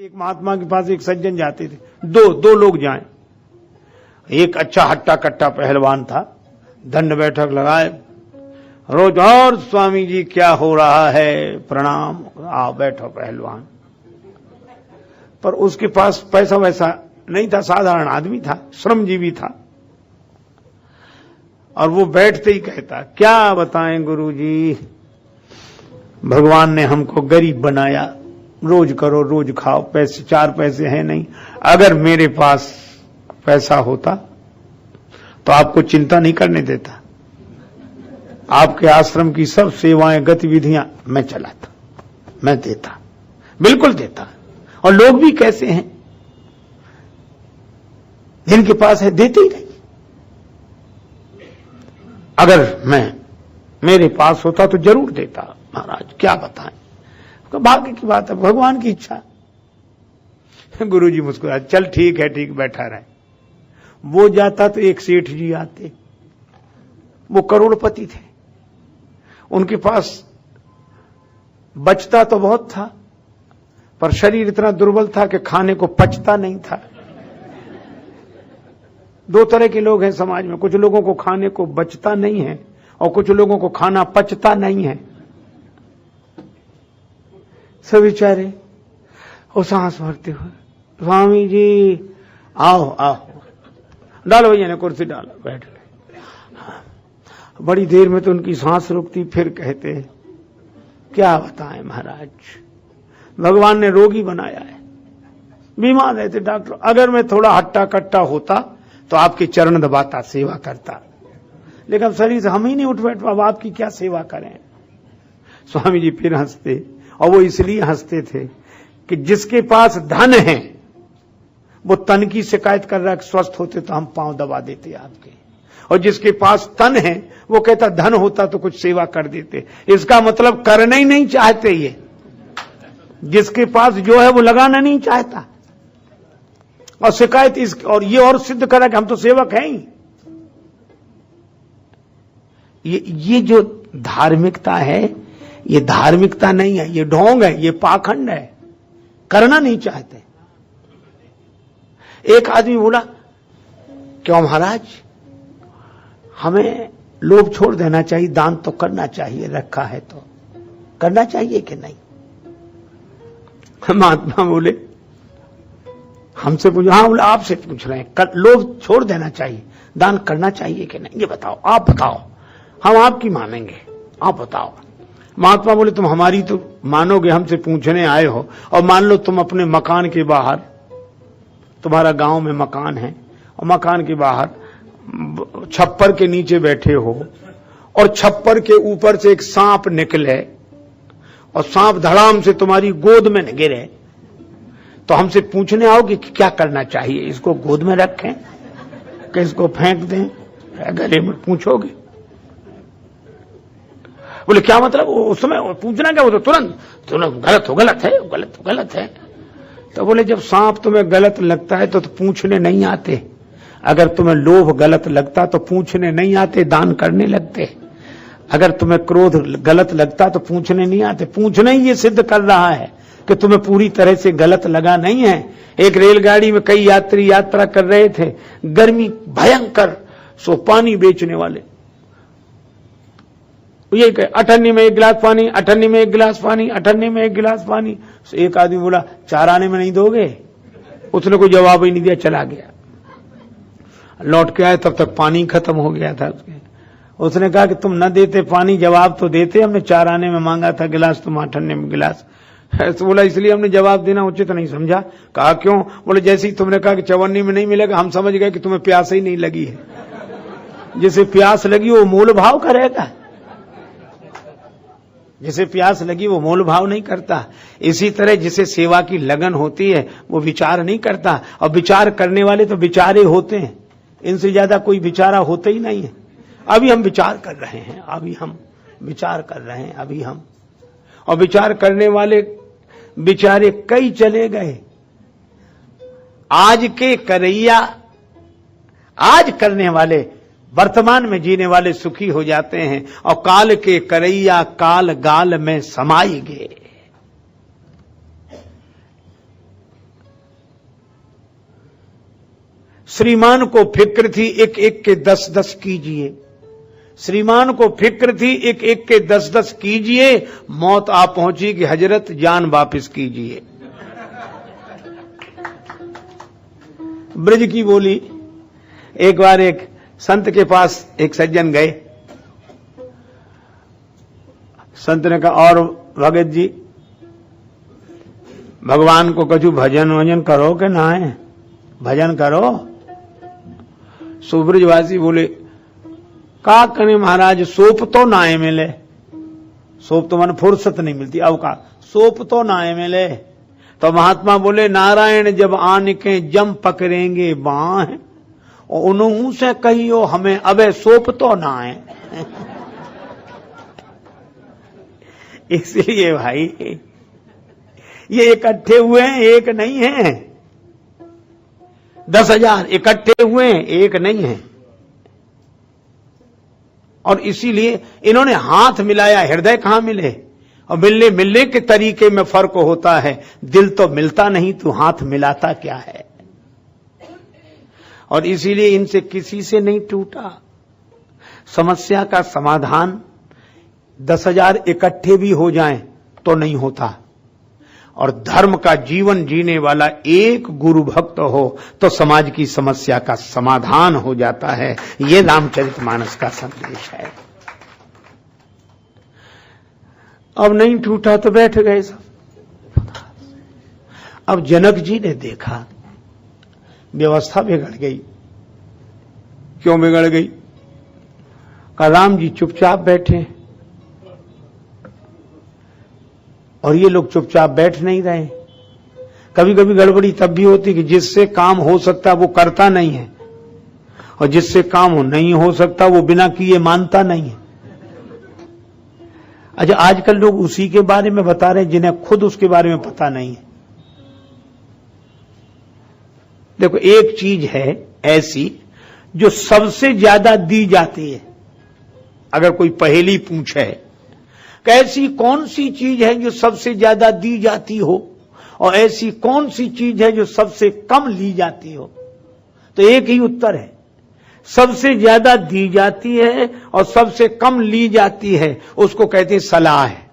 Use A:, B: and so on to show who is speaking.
A: एक महात्मा के पास एक सज्जन जाते थे, दो लोग जाएं। एक अच्छा हट्टा कट्टा पहलवान था, दंड बैठक लगाए रोज, और स्वामी जी क्या हो रहा है, प्रणाम, आओ बैठो पहलवान। पर उसके पास पैसा वैसा नहीं था, साधारण आदमी था, श्रमजीवी था। और वो बैठते ही कहता, क्या बताएं गुरुजी, भगवान ने हमको गरीब बनाया, रोज करो रोज खाओ, पैसे चार पैसे हैं नहीं। अगर मेरे पास पैसा होता तो आपको चिंता नहीं करने देता, आपके आश्रम की सब सेवाएं गतिविधियां मैं चलाता, मैं देता, बिल्कुल देता। और लोग भी कैसे हैं, जिनके पास है देते ही नहीं। अगर मेरे पास होता तो जरूर देता महाराज, क्या बताएं, भाग्य की बात है, भगवान की इच्छा। गुरुजी मुस्कुराए, चल ठीक है, ठीक, बैठा रहे। वो जाता तो एक सेठ जी आते, वो करोड़पति थे, उनके पास बचता तो बहुत था, पर शरीर इतना दुर्बल था कि खाने को पचता नहीं था। दो तरह के लोग हैं समाज में, कुछ लोगों को खाने को बचता नहीं है और कुछ लोगों को खाना पचता नहीं है। सब बेचारे वो सांस भरते हुए, स्वामी जी आओ आओ, डालो भैया ने कुर्सी डालो, बैठ गए। बड़ी देर में तो उनकी सांस रुकती, फिर कहते, क्या बताएं महाराज, भगवान ने रोगी बनाया है, बीमार रहते डॉक्टर, अगर मैं थोड़ा हट्टा कट्टा होता तो आपके चरण दबाता, सेवा करता, लेकिन शरीर से हम ही नहीं उठ बैठ, अब आपकी क्या सेवा करें। स्वामी जी फिर हंसते, और वो इसलिए हंसते थे कि जिसके पास धन है वो तन की शिकायत कर रहा है, स्वस्थ होते तो हम पांव दबा देते आपके, और जिसके पास तन है वो कहता धन होता तो कुछ सेवा कर देते। इसका मतलब करना ही नहीं चाहते, ये जिसके पास जो है वो लगाना नहीं चाहता, और शिकायत इस, और ये और सिद्ध करा कि हम तो सेवक हैं ही। ये जो धार्मिकता है, ये धार्मिकता नहीं है, ये ढोंग है, ये पाखंड है, करना नहीं चाहते। एक आदमी बोला, क्यों महाराज, हमें लोभ छोड़ देना चाहिए, दान तो करना चाहिए, रखा है तो करना चाहिए कि नहीं। महात्मा बोले, हमसे पूछो, हाँ बोले आपसे पूछ रहे हैं, लोभ छोड़ देना चाहिए, दान करना चाहिए कि नहीं, ये बताओ, आप बताओ, हम आपकी मानेंगे, आप बताओ। महात्मा बोले, तुम हमारी तो मानोगे, हमसे पूछने आए हो, और मान लो तुम अपने मकान के बाहर, तुम्हारा गांव में मकान है, और मकान के बाहर छप्पर के नीचे बैठे हो, और छप्पर के ऊपर से एक सांप निकले, और सांप धड़ाम से तुम्हारी गोद में गिरे, तो हमसे पूछने आओगे कि क्या करना चाहिए, इसको गोद में रखें कि इसको फेंक दें, गले में पूछोगे। बोले क्या मतलब, उस समय पूछना क्या, वो तो तुरंत गलत हो, गलत है, गलत हो, गलत है। तो बोले जब सांप तुम्हें गलत लगता है तो पूछने नहीं आते, अगर तुम्हें लोभ गलत लगता तो पूछने नहीं आते, दान करने लगते। अगर तुम्हें क्रोध गलत लगता तो पूछने नहीं आते, पूछना ही ये सिद्ध कर रहा है कि तुम्हें पूरी तरह से गलत लगा नहीं है। एक रेलगाड़ी में कई यात्री यात्रा कर रहे थे, गर्मी भयंकर, सो पानी बेचने वाले ये कहे, अठन्नी में एक गिलास पानी, अठन्नी में एक गिलास पानी, अठन्नी में एक गिलास पानी। एक आदमी बोला, चार आने में नहीं दोगे? उसने कोई जवाब ही नहीं दिया, चला गया। लौट के आए तब तक पानी खत्म हो गया था उसने कहा कि तुम न देते पानी, जवाब तो देते, हमने चार आने में मांगा था गिलास, तुम अठन्ने में गिलास। तो बोला इसलिए हमने जवाब देना उचित नहीं समझा। कहा क्यों? बोले जैसे ही तुमने कहा कि चवन्नी में नहीं मिलेगा, हम समझ गए कि तुम्हें प्यास ही नहीं लगी है। जिसे प्यास लगी वो मोल भाव करेगा, जिसे प्यास लगी वो मोल भाव नहीं करता। इसी तरह जिसे सेवा की लगन होती है वो विचार नहीं करता, और विचार करने वाले तो विचारे होते हैं, इनसे ज्यादा कोई विचारा होते ही नहीं है। अभी हम विचार कर रहे हैं, अभी हम विचार कर रहे हैं, अभी हम, और विचार करने वाले बेचारे कई चले गए। आज के करैया, आज करने वाले, वर्तमान में जीने वाले सुखी हो जाते हैं, और काल के करैया काल गाल में समाई गए। श्रीमान को फिक्र थी एक एक के 10-10 कीजिए, श्रीमान को फिक्र थी एक एक के 10-10 कीजिए, मौत आ पहुंची कि हजरत जान वापिस कीजिए। ब्रज की बोली। एक बार एक संत के पास एक सज्जन गए। संत ने कहा, और भगत जी भगवान को कछु भजन वजन करो कि ना है, भजन करो। सुब्रजवासी बोले, का करें महाराज, सोप तो नाए मिले, सोप तो मन फुर्सत नहीं मिलती, अब का सोप तो नाए मिले। तो महात्मा बोले, नारायण जब आन के जम पकड़ेंगे बाह, और उन्हों से कहियो हमें अबे सोप तो ना आए। इसलिए भाई ये इकट्ठे हुए हैं, एक नहीं है। 10,000 इकट्ठे हुए हैं, एक नहीं है। और इसीलिए इन्होंने हाथ मिलाया, हृदय कहां मिले। और मिलने के तरीके में फर्क होता है। दिल तो मिलता नहीं, तू हाथ मिलाता क्या है। और इसीलिए इनसे किसी से नहीं टूटा। समस्या का समाधान 10,000 इकट्ठे भी हो जाएं तो नहीं होता। और धर्म का जीवन जीने वाला एक गुरु भक्त हो तो समाज की समस्या का समाधान हो जाता है। ये रामचरितमानस का संदेश है। अब नहीं टूटा तो बैठ गए सब। अब जनक जी ने देखा व्यवस्था बिगड़ गई। क्यों बिगड़ गई? कहा राम जी चुपचाप बैठे और ये लोग चुपचाप बैठ नहीं रहे। कभी कभी गड़बड़ी तब भी होती कि जिससे काम हो सकता वो करता नहीं है, और जिससे काम नहीं हो सकता वो बिना किए मानता नहीं है। अच्छा, आजकल लोग उसी के बारे में बता रहे हैं जिन्हें खुद उसके बारे में पता नहीं है। देखो, एक चीज है ऐसी जो सबसे ज्यादा दी जाती है। अगर कोई पहेली पूछे कि ऐसी कौन सी चीज है जो सबसे ज्यादा दी जाती हो, और ऐसी कौन सी चीज है जो सबसे कम ली जाती हो, तो एक ही उत्तर है। सबसे ज्यादा दी जाती है और सबसे कम ली जाती है, उसको कहते हैं सलाह है।